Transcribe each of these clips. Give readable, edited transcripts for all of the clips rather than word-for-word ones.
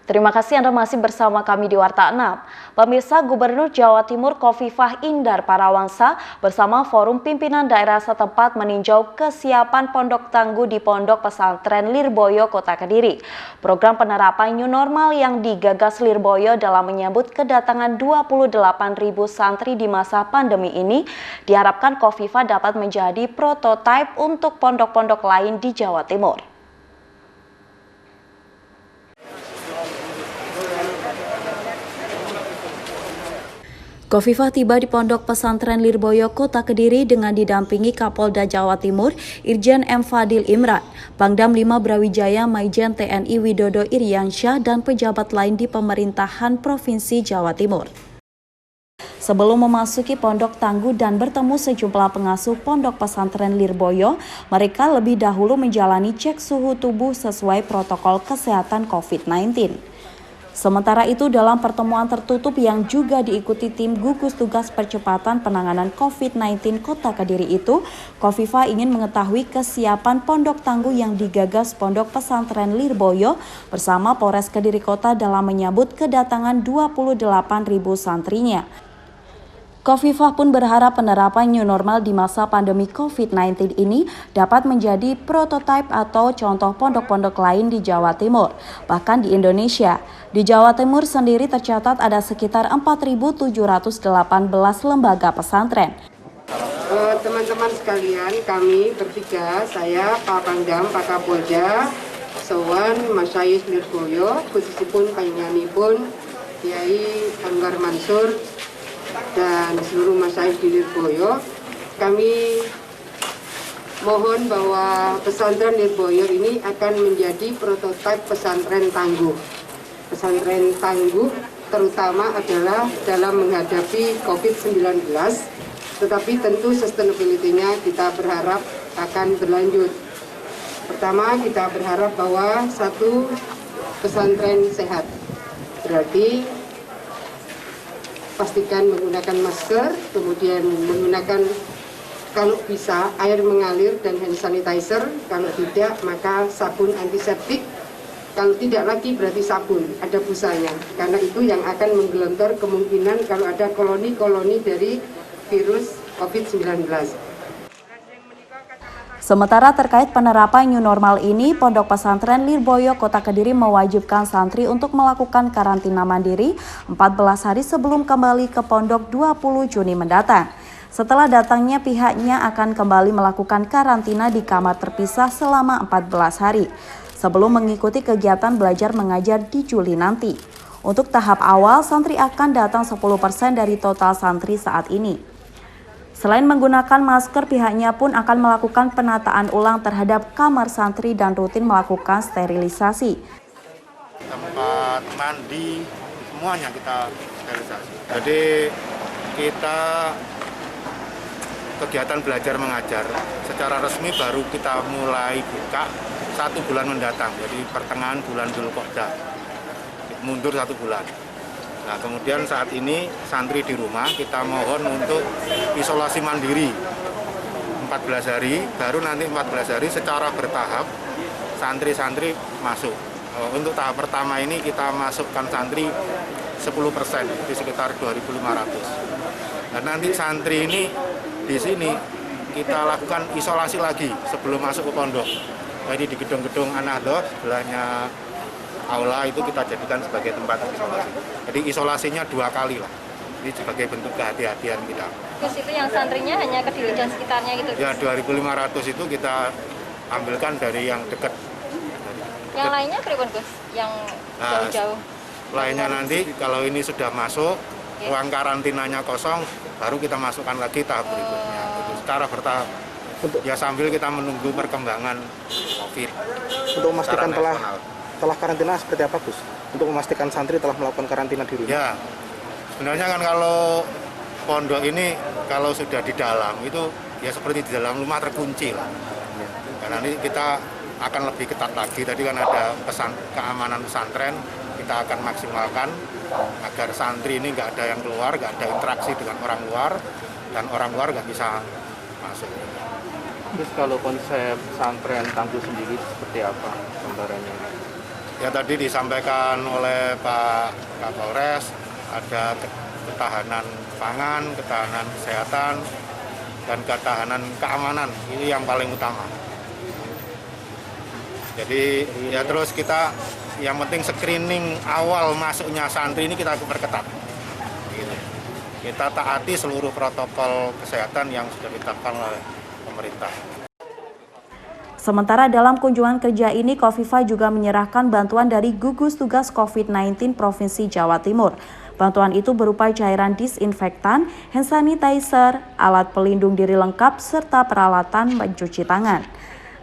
Terima kasih Anda masih bersama kami di Warta 6. Pemirsa, Gubernur Jawa Timur Khofifah Indar Parawangsa bersama Forum Pimpinan Daerah setempat meninjau kesiapan Pondok Tangguh di Pondok Pesantren Lirboyo, Kota Kediri. Program penerapan New Normal yang digagas Lirboyo dalam menyambut kedatangan 28.000 santri di masa pandemi ini diharapkan Khofifah dapat menjadi prototipe untuk pondok-pondok lain di Jawa Timur. Khofifah tiba di Pondok Pesantren Lirboyo, Kota Kediri dengan didampingi Kapolda Jawa Timur, Irjen M. Fadil Imran, Pangdam 5 Brawijaya Maijen TNI Widodo Iriansyah, dan pejabat lain di pemerintahan Provinsi Jawa Timur. Sebelum memasuki Pondok Tangguh dan bertemu sejumlah pengasuh Pondok Pesantren Lirboyo, mereka lebih dahulu menjalani cek suhu tubuh sesuai protokol kesehatan COVID-19. Sementara itu, dalam pertemuan tertutup yang juga diikuti tim gugus tugas percepatan penanganan COVID-19 Kota Kediri itu, Khofifah ingin mengetahui kesiapan Pondok Tangguh yang digagas Pondok Pesantren Lirboyo bersama Polres Kediri Kota dalam menyambut kedatangan 28.000 santrinya. Khofifah pun berharap penerapan new normal di masa pandemi COVID-19 ini dapat menjadi prototipe atau contoh pondok-pondok lain di Jawa Timur, bahkan di Indonesia. Di Jawa Timur sendiri tercatat ada sekitar 4.718 lembaga pesantren. Teman-teman sekalian, kami bertiga, saya, Pak Pangdam, Pak Kapolda, Sowan, Masyayikh Lirboyo, khususipun panjenenganipun Kiai Anggar Mansur, dan seluruh masyayikh di Lirboyo, kami mohon bahwa pesantren Lirboyo ini akan menjadi prototipe pesantren tangguh. Pesantren tangguh terutama adalah dalam menghadapi COVID-19, tetapi tentu sustainability-nya kita berharap akan berlanjut. Pertama, kita berharap bahwa satu, pesantren sehat, berarti pastikan menggunakan masker, kemudian menggunakan kalau bisa air mengalir dan hand sanitizer, kalau tidak maka sabun antiseptik, kalau tidak lagi berarti sabun, ada busanya, karena itu yang akan menggelontor kemungkinan kalau ada koloni-koloni dari virus COVID-19. Sementara terkait penerapan new normal ini, Pondok Pesantren Lirboyo Kota Kediri mewajibkan santri untuk melakukan karantina mandiri 14 hari sebelum kembali ke pondok 20 Juni mendatang. Setelah datangnya, pihaknya akan kembali melakukan karantina di kamar terpisah selama 14 hari sebelum mengikuti kegiatan belajar mengajar di Juli nanti. Untuk tahap awal, santri akan datang 10% dari total santri saat ini. Selain menggunakan masker, pihaknya pun akan melakukan penataan ulang terhadap kamar santri dan rutin melakukan sterilisasi. Tempat mandi, semuanya kita sterilisasi. Jadi kita kegiatan belajar mengajar secara resmi baru kita mulai buka 1 bulan mendatang. Jadi pertengahan bulan Dzulqa'dah, mundur 1 bulan. Nah, kemudian saat ini santri di rumah kita mohon untuk isolasi mandiri 14 hari, baru nanti 14 hari secara bertahap santri-santri masuk. Untuk tahap pertama ini kita masukkan santri 10%, di sekitar 2.500. Dan nanti santri ini di sini kita lakukan isolasi lagi sebelum masuk ke pondok. Jadi di gedung-gedung An-Nahdlatul sebelahnya aula itu kita jadikan sebagai tempat isolasi. Jadi isolasinya 2 kali lah. Ini sebagai bentuk kehati-hatian kita. Gus, itu yang santrinya hanya Kediri dan sekitarnya gitu? Ya, 2.500 itu kita ambilkan dari yang dekat. Yang lainnya berapa, Gus? Yang jauh-jauh? Lainnya nanti kalau ini sudah masuk, ruang karantinanya kosong, baru kita masukkan lagi tahap berikutnya. Itu secara bertahap. Ya sambil kita menunggu perkembangan COVID. Untuk memastikan telah karantina seperti apa, Gus? Untuk memastikan santri telah melakukan karantina di rumah? Ya, sebenarnya kan kalau pondok ini kalau sudah di dalam itu ya seperti di dalam rumah terkunci lah. Dan nanti kita akan lebih ketat lagi. Tadi kan ada pesan keamanan pesantren, kita akan maksimalkan agar santri ini nggak ada yang keluar, nggak ada interaksi dengan orang luar, dan orang luar nggak bisa masuk. Terus kalau konsep pesantren Tangguh sendiri seperti apa gambarannya? Ya tadi disampaikan oleh Pak Kapolres, ada ketahanan pangan, ketahanan kesehatan, dan ketahanan keamanan. Ini yang paling utama. Jadi ya terus kita yang penting screening awal masuknya santri ini kita perketat. Gitu. Kita taati seluruh protokol kesehatan yang sudah ditetapkan oleh pemerintah. Sementara dalam kunjungan kerja ini, Khofifah juga menyerahkan bantuan dari gugus tugas COVID-19 Provinsi Jawa Timur. Bantuan itu berupa cairan disinfektan, hand sanitizer, alat pelindung diri lengkap, serta peralatan mencuci tangan.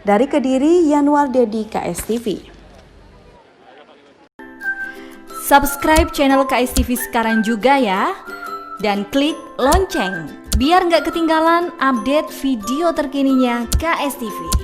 Dari Kediri, Yanuar Dedi, KSTV. Subscribe channel KSTV sekarang juga ya. Dan klik lonceng, biar nggak ketinggalan update video terkininya KSTV.